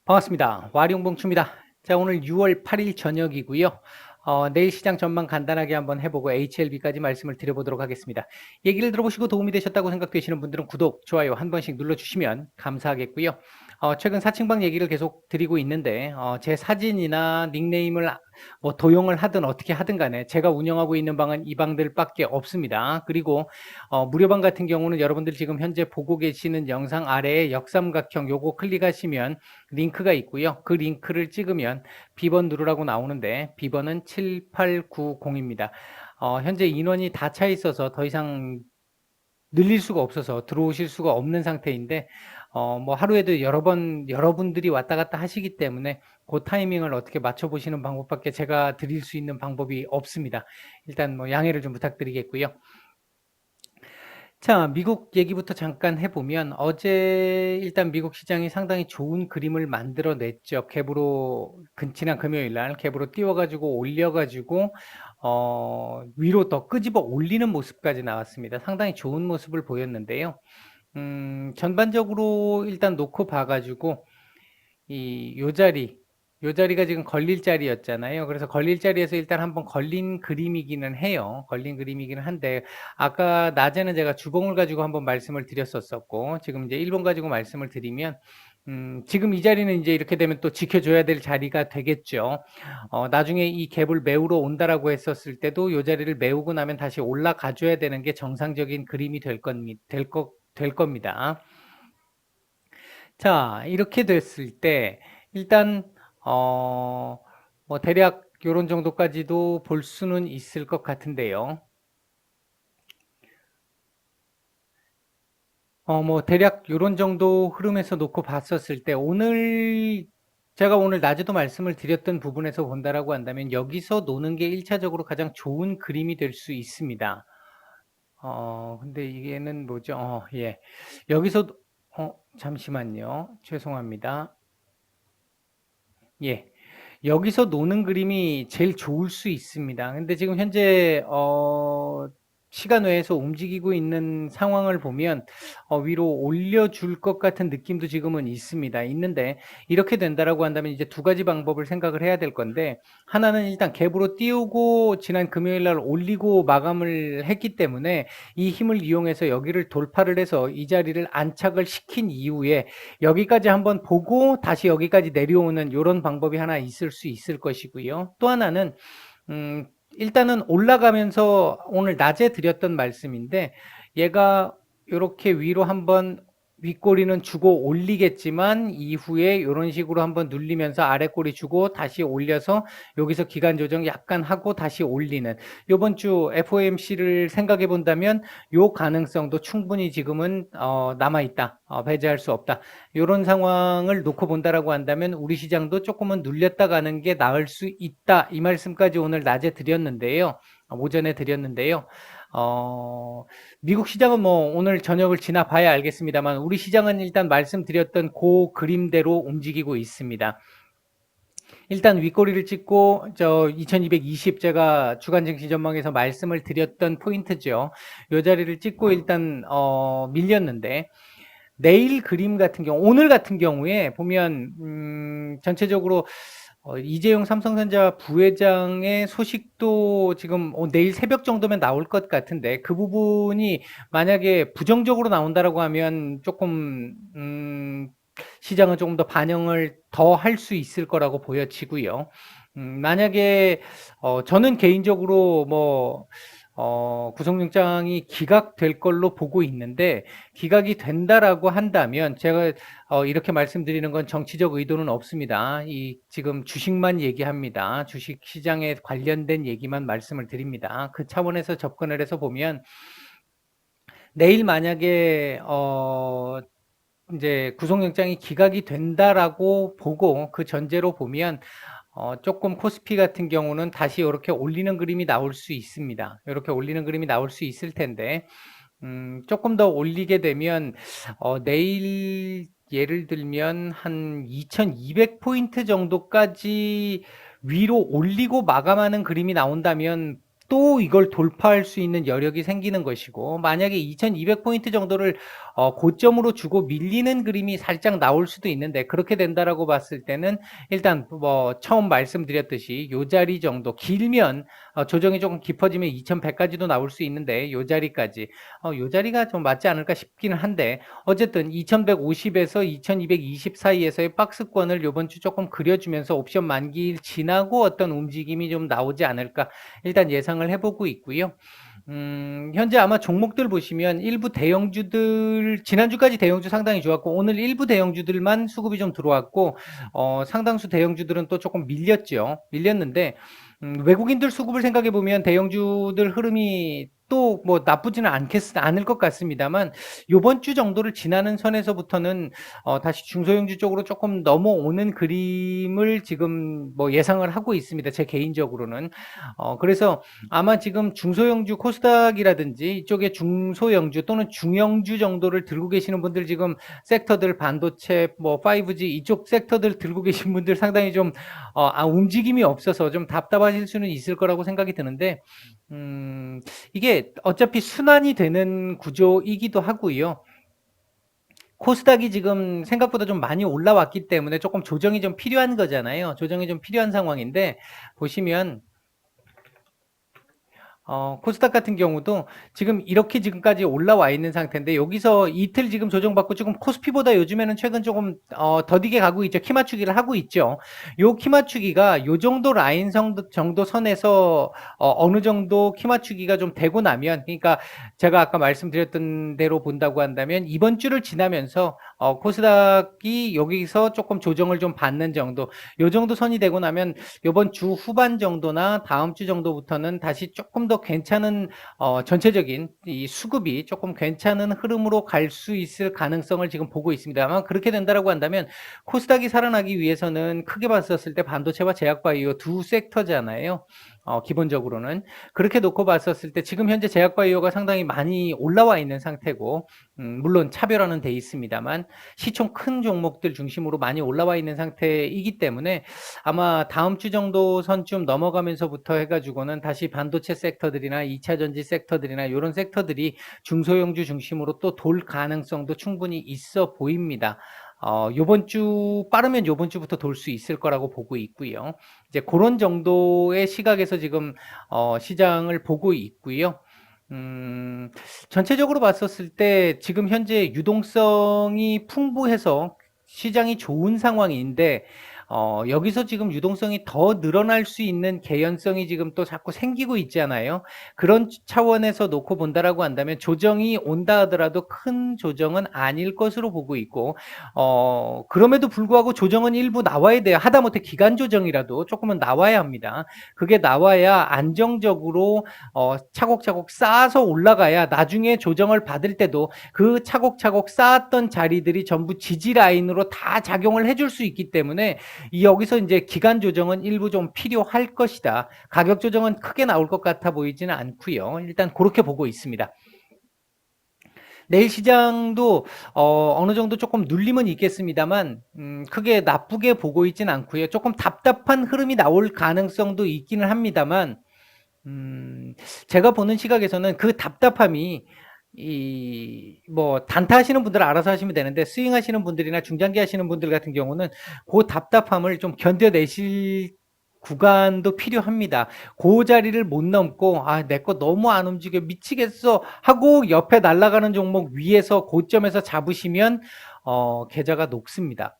반갑습니다. 와룡봉추입니다. 자, 오늘 6월 8일 저녁이고요. 내일 시장 전망 간단하게 한번 해보고 HLB까지 말씀을 드려보도록 하겠습니다. 얘기를 들어보시고 도움이 되셨다고 생각되시는 분들은 구독, 좋아요 한 번씩 눌러주시면 감사하겠고요. 최근 사칭방 얘기를 계속 드리고 있는데 제 사진이나 닉네임을 뭐 도용을 하든 어떻게 하든 간에 제가 운영하고 있는 방은 이 방들밖에 없습니다. 그리고 무료방 같은 경우는 여러분들 지금 현재 보고 계시는 영상 아래에 역삼각형 요거 클릭하시면 링크가 있고요. 그 링크를 찍으면 비번 누르라고 나오는데 비번은 7890입니다. 현재 인원이 다 차 있어서 더 이상 늘릴 수가 없어서 들어오실 수가 없는 상태인데 뭐 하루에도 여러 번 여러분들이 왔다 갔다 하시기 때문에 그 타이밍을 어떻게 맞춰 보시는 방법밖에 제가 드릴 수 있는 방법이 없습니다. 일단 뭐 양해를 좀 부탁드리겠고요. 자, 미국 얘기부터 잠깐 해보면 어제 일단 미국 시장이 상당히 좋은 그림을 만들어냈죠. 갭으로 지난 금요일 날 갭으로 띄워가지고 올려가지고 위로 더 끄집어 올리는 모습까지 나왔습니다. 상당히 좋은 모습을 보였는데요. 전반적으로 일단 놓고 봐가지고 요 자리가 지금 걸릴 자리였잖아요. 그래서 걸릴 자리에서 일단 한번 걸린 그림이기는 해요. 걸린 그림이기는 한데, 아까 낮에는 제가 주봉을 가지고 한번 말씀을 드렸었고, 지금 이제 1번 가지고 말씀을 드리면, 지금 이 자리는 이제 이렇게 되면 또 지켜줘야 될 자리가 되겠죠. 나중에 이 갭을 메우러 온다라고 했었을 때도 요 자리를 메우고 나면 다시 올라가줘야 되는 게 정상적인 그림이 될 겁니다. 자, 이렇게 됐을 때 일단 뭐 대략 요런 정도까지도 볼 수는 있을 것 같은데요. 뭐 대략 요런 정도 흐름에서 놓고 봤었을 때 제가 오늘 낮에도 말씀을 드렸던 부분에서 본다라고 한다면 여기서 노는 게 1차적으로 가장 좋은 그림이 될 수 있습니다. 근데 이게는 뭐죠? 예. 여기서 잠시만요. 죄송합니다. 예. 여기서 노는 그림이 제일 좋을 수 있습니다. 근데 지금 현재 시간 외에서 움직이고 있는 상황을 보면 위로 올려줄 것 같은 느낌도 지금은 있는데 이렇게 된다라고 한다면 이제 두 가지 방법을 생각을 해야 될 건데, 하나는 일단 갭으로 띄우고 지난 금요일 날 올리고 마감을 했기 때문에 이 힘을 이용해서 여기를 돌파를 해서 이 자리를 안착을 시킨 이후에 여기까지 한번 보고 다시 여기까지 내려오는 이런 방법이 하나 있을 수 있을 것이고요. 또 하나는 일단은 올라가면서 오늘 낮에 드렸던 말씀인데, 얘가 이렇게 위로 한번 윗꼬리는 주고 올리겠지만 이후에 이런 식으로 한번 눌리면서 아랫꼬리 주고 다시 올려서 여기서 기간 조정 약간 하고 다시 올리는, 이번 주 FOMC를 생각해 본다면 요 가능성도 충분히 지금은 남아있다. 배제할 수 없다. 이런 상황을 놓고 본다라고 한다면 우리 시장도 조금은 눌렸다 가는 게 나을 수 있다. 이 말씀까지 오늘 낮에 드렸는데요. 오전에 드렸는데요. 미국 시장은 뭐 오늘 저녁을 지나봐야 알겠습니다만 우리 시장은 일단 말씀드렸던 그 그림대로 움직이고 있습니다. 일단 윗꼬리를 찍고 2220 제가 주간 증시 전망에서 말씀을 드렸던 포인트죠. 이 자리를 찍고 일단 밀렸는데, 내일 그림 같은 경우, 오늘 같은 경우에 보면 전체적으로 이재용 삼성전자 부회장의 소식도 지금 내일 새벽 정도면 나올 것 같은데, 그 부분이 만약에 부정적으로 나온다라고 하면 조금 시장은 조금 더 반영을 더 할 수 있을 거라고 보여지고요. 만약에 저는 개인적으로 뭐 구속영장이 기각될 걸로 보고 있는데, 기각이 된다라고 한다면 제가 이렇게 말씀드리는 건 정치적 의도는 없습니다. 이 지금 주식만 얘기합니다. 주식 시장에 관련된 얘기만 말씀을 드립니다. 그 차원에서 접근을 해서 보면 내일 만약에 이제 구속영장이 기각이 된다라고 보고 그 전제로 보면 조금 코스피 같은 경우는 다시 이렇게 올리는 그림이 나올 수 있습니다. 이렇게 올리는 그림이 나올 수 있을 텐데, 조금 더 올리게 되면 내일 예를 들면 한 2200포인트 정도까지 위로 올리고 마감하는 그림이 나온다면 또 이걸 돌파할 수 있는 여력이 생기는 것이고, 만약에 2200포인트 정도를 고점으로 주고 밀리는 그림이 살짝 나올 수도 있는데, 그렇게 된다라고 봤을 때는 일단 뭐 처음 말씀드렸듯이 요 자리 정도, 길면 조정이 조금 깊어지면 2100까지도 나올 수 있는데, 요 자리까지 요 자리가 좀 맞지 않을까 싶기는 한데, 어쨌든 2150에서 2220 사이에서의 박스권을 요번 주 조금 그려주면서 옵션 만기일 지나고 어떤 움직임이 좀 나오지 않을까 일단 예상을 해보고 있고요. 현재 아마 종목들 보시면 일부 대형주들, 지난주까지 대형주 상당히 좋았고, 오늘 일부 대형주들만 수급이 좀 들어왔고, 상당수 대형주들은 또 조금 밀렸죠. 밀렸는데, 외국인들 수급을 생각해 보면 대형주들 흐름이 또 뭐 나쁘지는 않을 것 같습니다만, 요번 주 정도를 지나는 선에서부터는 다시 중소형주 쪽으로 조금 넘어오는 그림을 지금 뭐 예상을 하고 있습니다. 제 개인적으로는. 그래서 아마 지금 중소형주 코스닥이라든지 이쪽에 중소형주 또는 중형주 정도를 들고 계시는 분들, 지금 섹터들 반도체 뭐 5G 이쪽 섹터들 들고 계신 분들 상당히 좀 움직임이 없어서 좀 답답하실 수는 있을 거라고 생각이 드는데, 이게 어차피 순환이 되는 구조이기도 하고요. 코스닥이 지금 생각보다 좀 많이 올라왔기 때문에 조금 조정이 좀 필요한 거잖아요. 조정이 좀 필요한 상황인데, 보시면 코스닥 같은 경우도 지금 이렇게 지금까지 올라와 있는 상태인데, 여기서 이틀 지금 조정받고 지금 코스피보다 요즘에는 최근 조금 더디게 가고 있죠. 키 맞추기를 하고 있죠. 요 키 맞추기가 요 정도 라인 정도 선에서 어느 정도 키 맞추기가 좀 되고 나면, 그러니까 제가 아까 말씀드렸던 대로 본다고 한다면 이번 주를 지나면서 코스닥이 여기서 조금 조정을 좀 받는 정도, 요 정도 선이 되고 나면 이번 주 후반 정도나 다음 주 정도부터는 다시 조금 더 괜찮은 전체적인 이 수급이 조금 괜찮은 흐름으로 갈 수 있을 가능성을 지금 보고 있습니다. 아마 그렇게 된다라고 한다면 코스닥이 살아나기 위해서는 크게 봤었을 때 반도체와 제약바이오 두 섹터잖아요. 기본적으로는 그렇게 놓고 봤었을 때 지금 현재 제약바이오가 상당히 많이 올라와 있는 상태고, 물론 차별화는 돼 있습니다만 시총 큰 종목들 중심으로 많이 올라와 있는 상태이기 때문에 아마 다음 주 정도 선쯤 넘어가면서부터 해가지고는 다시 반도체 섹터들이나 2차 전지 섹터들이나 이런 섹터들이 중소형주 중심으로 또 돌 가능성도 충분히 있어 보입니다. 요번 주 빠르면 요번 주부터 돌 수 있을 거라고 보고 있고요. 이제 그런 정도의 시각에서 지금 시장을 보고 있고요. 전체적으로 봤었을 때 지금 현재 유동성이 풍부해서 시장이 좋은 상황인데, 여기서 지금 유동성이 더 늘어날 수 있는 개연성이 지금 또 자꾸 생기고 있잖아요. 그런 차원에서 놓고 본다라고 한다면 조정이 온다 하더라도 큰 조정은 아닐 것으로 보고 있고, 그럼에도 불구하고 조정은 일부 나와야 돼요. 하다못해 기간 조정이라도 조금은 나와야 합니다. 그게 나와야 안정적으로 차곡차곡 쌓아서 올라가야 나중에 조정을 받을 때도 그 차곡차곡 쌓았던 자리들이 전부 지지 라인으로 다 작용을 해줄 수 있기 때문에, 여기서 이제 기간 조정은 일부 좀 필요할 것이다. 가격 조정은 크게 나올 것 같아 보이지는 않고요. 일단 그렇게 보고 있습니다. 내일 시장도 어느 정도 조금 눌림은 있겠습니다만 크게 나쁘게 보고 있진 않고요. 조금 답답한 흐름이 나올 가능성도 있기는 합니다만, 제가 보는 시각에서는 그 답답함이 뭐 단타 하시는 분들은 알아서 하시면 되는데, 스윙 하시는 분들이나 중장기 하시는 분들 같은 경우는 그 답답함을 좀 견뎌내실 구간도 필요합니다. 그 자리를 못 넘고 내 거 너무 안 움직여 미치겠어 하고 옆에 날아가는 종목 위에서 고점에서 잡으시면 계좌가 녹습니다.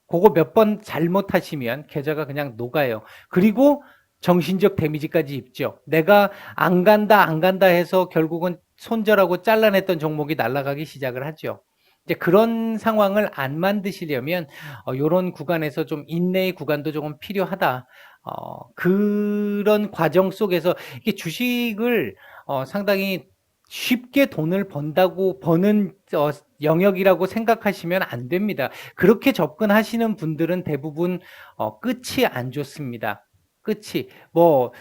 그거 몇 번 잘못하시면 계좌가 그냥 녹아요. 그리고 정신적 데미지까지 입죠. 내가 안 간다 해서 결국은 손절하고 잘라냈던 종목이 날아가기 시작을 하죠. 이제 그런 상황을 안 만드시려면 이런 구간에서 좀 인내의 구간도 조금 필요하다. 그런 과정 속에서 이게 주식을 상당히 쉽게 돈을 버는 영역이라고 생각하시면 안 됩니다. 그렇게 접근하시는 분들은 대부분 끝이 안 좋습니다. 끝이 뭐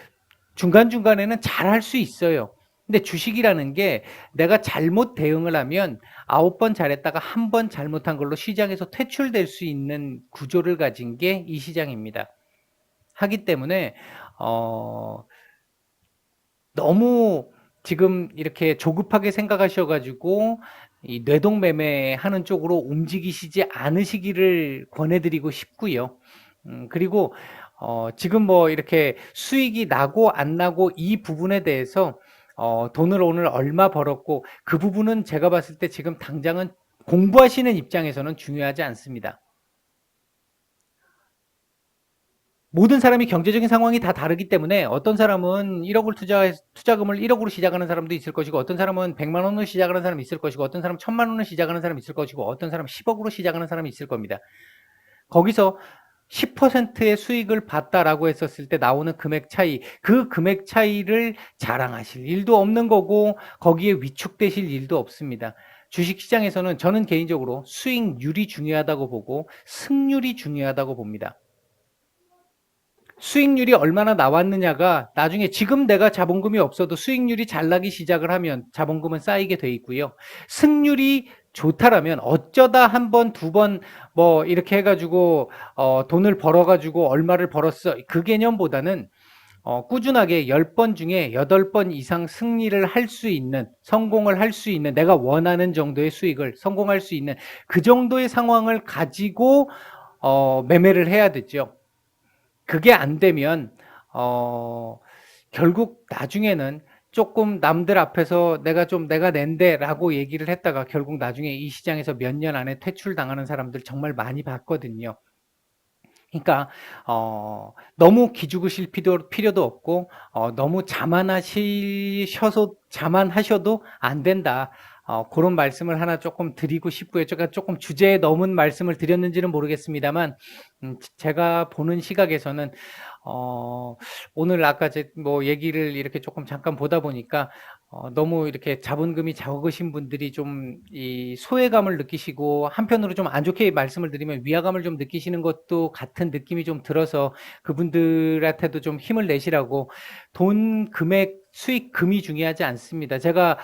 중간중간에는 잘할 수 있어요. 근데 주식이라는 게 내가 잘못 대응을 하면 9번 잘했다가 한 번 잘못한 걸로 시장에서 퇴출될 수 있는 구조를 가진 게 이 시장입니다. 하기 때문에 너무 지금 이렇게 조급하게 생각하셔 가지고 이 뇌동매매하는 쪽으로 움직이시지 않으시기를 권해드리고 싶고요. 그리고 지금 뭐 이렇게 수익이 나고 안 나고 이 부분에 대해서 돈을 오늘 얼마 벌었고 그 부분은 제가 봤을 때 지금 당장은 공부하시는 입장에서는 중요하지 않습니다. 모든 사람이 경제적인 상황이 다 다르기 때문에 어떤 사람은 1억을 투자금을 1억으로 시작하는 사람도 있을 것이고 어떤 사람은 100만 원으로 시작하는 사람이 있을 것이고 어떤 사람은 1000만 원으로 시작하는 사람이 있을 것이고 어떤 사람은 10억으로 시작하는 사람이 있을 겁니다. 거기서 10%의 수익을 봤다라고 했었을 때 나오는 금액 차이, 그 금액 차이를 자랑하실 일도 없는 거고 거기에 위축되실 일도 없습니다. 주식시장에서는 저는 개인적으로 수익률이 중요하다고 보고 승률이 중요하다고 봅니다. 수익률이 얼마나 나왔느냐가 나중에 지금 내가 자본금이 없어도 수익률이 잘 나기 시작을 하면 자본금은 쌓이게 돼 있고요. 승률이 좋다라면 어쩌다 한 번, 두 번 뭐 이렇게 해가지고 돈을 벌어가지고 얼마를 벌었어. 그 개념보다는 꾸준하게 10번 중에 8번 이상 승리를 할 수 있는, 성공을 할 수 있는, 내가 원하는 정도의 수익을 성공할 수 있는 그 정도의 상황을 가지고 매매를 해야 되죠. 그게 안 되면 결국 나중에는 조금 남들 앞에서 내가 낸대라고 얘기를 했다가 결국 나중에 이 시장에서 몇 년 안에 퇴출당하는 사람들 정말 많이 봤거든요. 그러니까 너무 기죽으실 필요도 없고 너무 자만하셔도 안 된다. 그런 말씀을 하나 조금 드리고 싶고요. 제가 조금 주제에 넘은 말씀을 드렸는지는 모르겠습니다만 제가 보는 시각에서는 오늘 아까 뭐 얘기를 이렇게 조금 잠깐 보다 보니까 너무 이렇게 자본금이 적으신 분들이 좀 이 소외감을 느끼시고 한편으로 좀 안 좋게 말씀을 드리면 위화감을 좀 느끼시는 것도 같은 느낌이 좀 들어서 그분들한테도 좀 힘을 내시라고 돈 금액 수익금이 중요하지 않습니다. 제가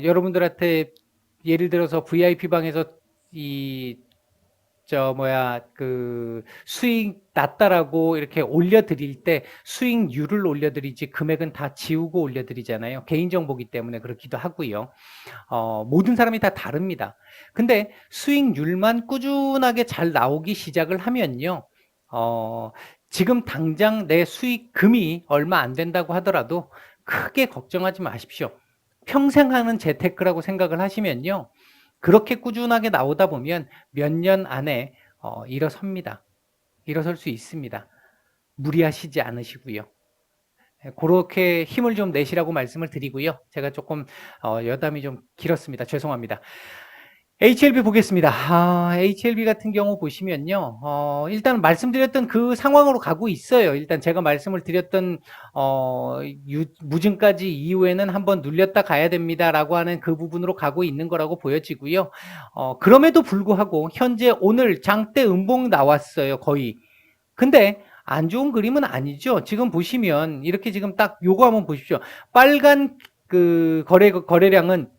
여러분들한테 예를 들어서 VIP 방에서 이 수익 낮다라고 이렇게 올려드릴 때 수익률을 올려드리지 금액은 다 지우고 올려드리잖아요. 개인정보기 때문에 그렇기도 하고요. 모든 사람이 다 다릅니다. 근데 수익률만 꾸준하게 잘 나오기 시작을 하면요. 지금 당장 내 수익금이 얼마 안 된다고 하더라도 크게 걱정하지 마십시오. 평생 하는 재테크라고 생각을 하시면요. 그렇게 꾸준하게 나오다 보면 몇 년 안에 일어섭니다. 일어설 수 있습니다. 무리하시지 않으시고요. 그렇게 힘을 좀 내시라고 말씀을 드리고요. 제가 조금 여담이 좀 길었습니다. 죄송합니다. HLB 보겠습니다. HLB 같은 경우 보시면요. 일단 말씀드렸던 그 상황으로 가고 있어요. 일단 제가 말씀을 드렸던 무증까지 이후에는 한번 눌렸다 가야 됩니다라고 하는 그 부분으로 가고 있는 거라고 보여지고요. 그럼에도 불구하고 현재 오늘 장대 음봉 나왔어요. 거의. 근데 안 좋은 그림은 아니죠. 지금 보시면 이렇게 지금 딱 요거 한번 보십시오. 빨간 그 거래량은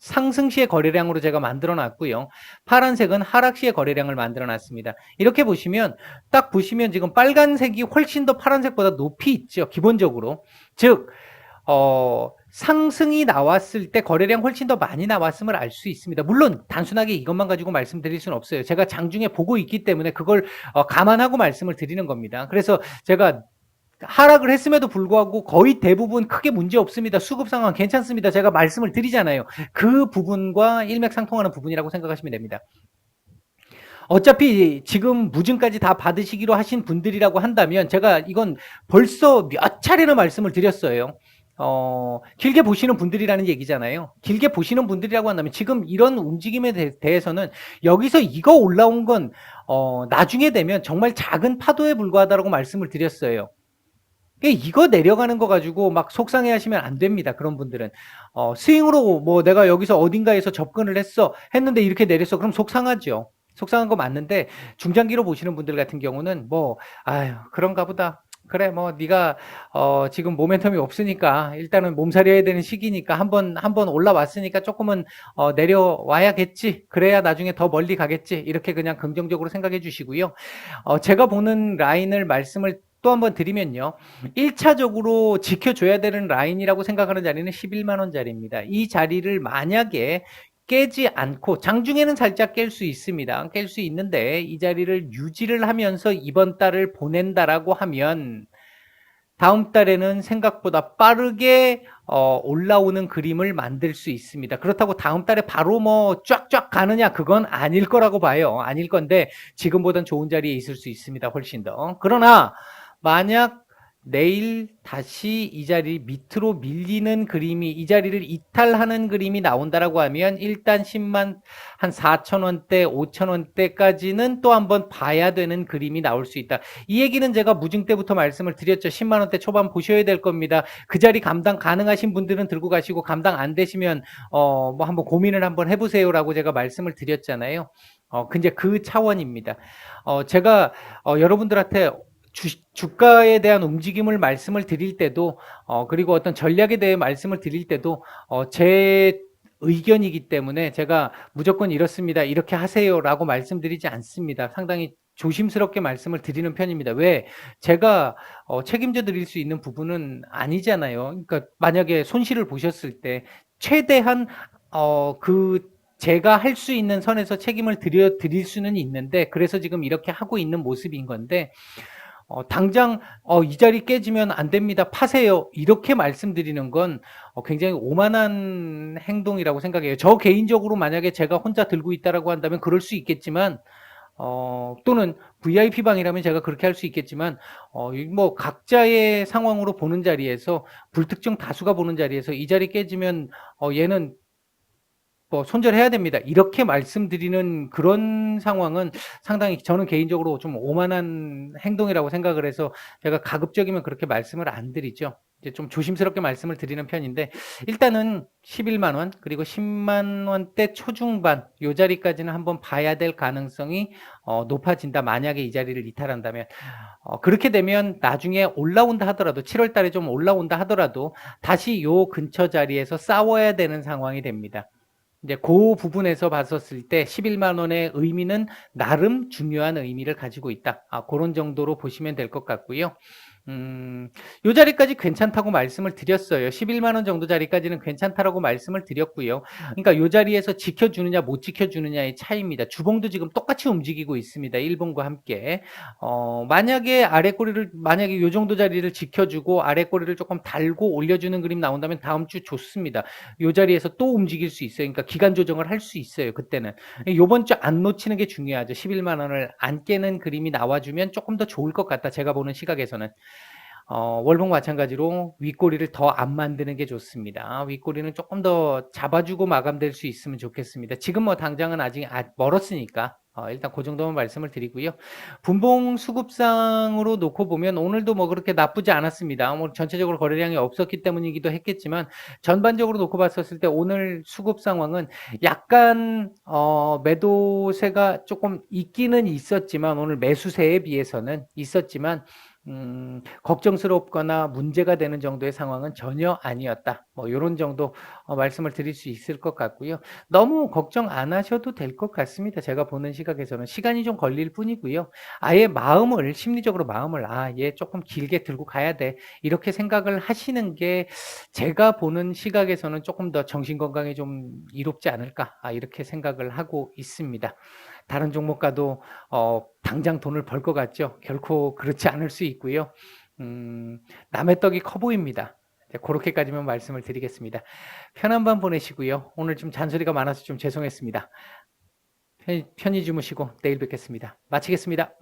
상승 시의 거래량으로 제가 만들어 놨고요. 파란색은 하락 시의 거래량을 만들어 놨습니다. 이렇게 보시면 딱 보시면 지금 빨간색이 훨씬 더 파란색보다 높이 있죠. 기본적으로. 즉 상승이 나왔을 때 거래량 훨씬 더 많이 나왔음을 알 수 있습니다. 물론 단순하게 이것만 가지고 말씀드릴 수는 없어요. 제가 장중에 보고 있기 때문에 그걸 감안하고 말씀을 드리는 겁니다. 그래서 제가 하락을 했음에도 불구하고 거의 대부분 크게 문제 없습니다. 수급 상황 괜찮습니다. 제가 말씀을 드리잖아요. 그 부분과 일맥상통하는 부분이라고 생각하시면 됩니다. 어차피 지금 무증까지 다 받으시기로 하신 분들이라고 한다면 제가 이건 벌써 몇 차례나 말씀을 드렸어요. 길게 보시는 분들이라는 얘기잖아요. 길게 보시는 분들이라고 한다면 지금 이런 움직임에 대해서는 여기서 이거 올라온 건 나중에 되면 정말 작은 파도에 불과하다라고 말씀을 드렸어요. 이거 내려가는 거 가지고 막 속상해 하시면 안 됩니다. 그런 분들은. 스윙으로 뭐 내가 여기서 어딘가에서 접근을 했는데 이렇게 내렸어. 그럼 속상하죠. 속상한 거 맞는데 중장기로 보시는 분들 같은 경우는 아유, 그런가 보다. 그래, 네가 지금 모멘텀이 없으니까 일단은 몸살이 해야 되는 시기니까 한번 올라왔으니까 조금은 내려와야겠지. 그래야 나중에 더 멀리 가겠지. 이렇게 그냥 긍정적으로 생각해 주시고요. 제가 보는 라인을 말씀을 또 한번 드리면요. 1차적으로 지켜줘야 되는 라인이라고 생각하는 자리는 11만 원짜리입니다. 이 자리를 만약에 깨지 않고 장중에는 살짝 깰 수 있습니다. 깰 수 있는데 이 자리를 유지를 하면서 이번 달을 보낸다라고 하면 다음 달에는 생각보다 빠르게 올라오는 그림을 만들 수 있습니다. 그렇다고 다음 달에 바로 뭐 쫙쫙 가느냐 그건 아닐 거라고 봐요. 아닐 건데 지금보단 좋은 자리에 있을 수 있습니다. 훨씬 더. 그러나 만약 내일 다시 이 자리 밑으로 밀리는 그림이 이 자리를 이탈하는 그림이 나온다라고 하면 일단 10만 한 4천 원대, 5천 원대까지는 또 한번 봐야 되는 그림이 나올 수 있다. 이 얘기는 제가 무증 때부터 말씀을 드렸죠. 10만 원대 초반 보셔야 될 겁니다. 그 자리 감당 가능하신 분들은 들고 가시고 감당 안 되시면 뭐 한번 고민을 한번 해보세요라고 제가 말씀을 드렸잖아요. 근데 그 차원입니다. 제가 여러분들한테 주가에 대한 움직임을 말씀을 드릴 때도 그리고 어떤 전략에 대해 말씀을 드릴 때도 제 의견이기 때문에 제가 무조건 이렇습니다. 이렇게 하세요라고 말씀드리지 않습니다. 상당히 조심스럽게 말씀을 드리는 편입니다. 왜? 제가 책임져 드릴 수 있는 부분은 아니잖아요. 그러니까 만약에 손실을 보셨을 때 최대한 그 제가 할 수 있는 선에서 책임을 드릴 수는 있는데 그래서 지금 이렇게 하고 있는 모습인 건데 당장 이 자리 깨지면 안 됩니다. 파세요. 이렇게 말씀드리는 건 굉장히 오만한 행동이라고 생각해요. 저 개인적으로 만약에 제가 혼자 들고 있다라고 한다면 그럴 수 있겠지만 또는 VIP 방이라면 제가 그렇게 할 수 있겠지만 뭐 각자의 상황으로 보는 자리에서 불특정 다수가 보는 자리에서 이 자리 깨지면 얘는 뭐 손절해야 됩니다. 이렇게 말씀드리는 그런 상황은 상당히 저는 개인적으로 좀 오만한 행동이라고 생각을 해서 제가 가급적이면 그렇게 말씀을 안 드리죠. 이제 좀 조심스럽게 말씀을 드리는 편인데 일단은 11만 원 그리고 10만 원대 초중반 요 자리까지는 한번 봐야 될 가능성이 높아진다. 만약에 이 자리를 이탈한다면 그렇게 되면 나중에 올라온다 하더라도 7월 달에 좀 올라온다 하더라도 다시 요 근처 자리에서 싸워야 되는 상황이 됩니다. 이제 그 부분에서 봤었을 때 11만 원의 의미는 나름 중요한 의미를 가지고 있다. 그런 정도로 보시면 될 것 같고요. 요 자리까지 괜찮다고 말씀을 드렸어요. 11만 원 정도 자리까지는 괜찮다라고 말씀을 드렸고요. 그러니까 요 자리에서 지켜주느냐 못 지켜주느냐의 차이입니다. 주봉도 지금 똑같이 움직이고 있습니다. 일봉과 함께. 만약에 아래 꼬리를 만약에 요 정도 자리를 지켜주고 아래 꼬리를 조금 달고 올려주는 그림 나온다면 다음 주 좋습니다. 요 자리에서 또 움직일 수 있어요. 그러니까 기간 조정을 할 수 있어요. 그때는. 요번 주 안 놓치는 게 중요하죠. 11만 원을 안 깨는 그림이 나와주면 조금 더 좋을 것 같다. 제가 보는 시각에서는. 월봉 마찬가지로 윗꼬리를 더 안 만드는 게 좋습니다. 윗꼬리는 조금 더 잡아주고 마감될 수 있으면 좋겠습니다. 지금 뭐 당장은 아직 멀었으니까 일단 그 정도만 말씀을 드리고요. 분봉 수급상으로 놓고 보면 오늘도 뭐 그렇게 나쁘지 않았습니다. 뭐 전체적으로 거래량이 없었기 때문이기도 했겠지만 전반적으로 놓고 봤었을 때 오늘 수급 상황은 약간 매도세가 조금 있기는 있었지만 오늘 매수세에 비해서는 있었지만 걱정스럽거나 문제가 되는 정도의 상황은 전혀 아니었다. 뭐 이런 정도 말씀을 드릴 수 있을 것 같고요. 너무 걱정 안 하셔도 될 것 같습니다. 제가 보는 시각에서는 시간이 좀 걸릴 뿐이고요. 아예 마음을 심리적으로 마음을 얘 조금 길게 들고 가야 돼. 이렇게 생각을 하시는 게 제가 보는 시각에서는 조금 더 정신 건강에 좀 이롭지 않을까 이렇게 생각을 하고 있습니다. 다른 종목과도 당장 돈을 벌 것 같죠? 결코 그렇지 않을 수 있고요. 남의 떡이 커 보입니다. 그렇게까지만 말씀을 드리겠습니다. 편한 밤 보내시고요. 오늘 좀 잔소리가 많아서 좀 죄송했습니다. 편히 주무시고 내일 뵙겠습니다. 마치겠습니다.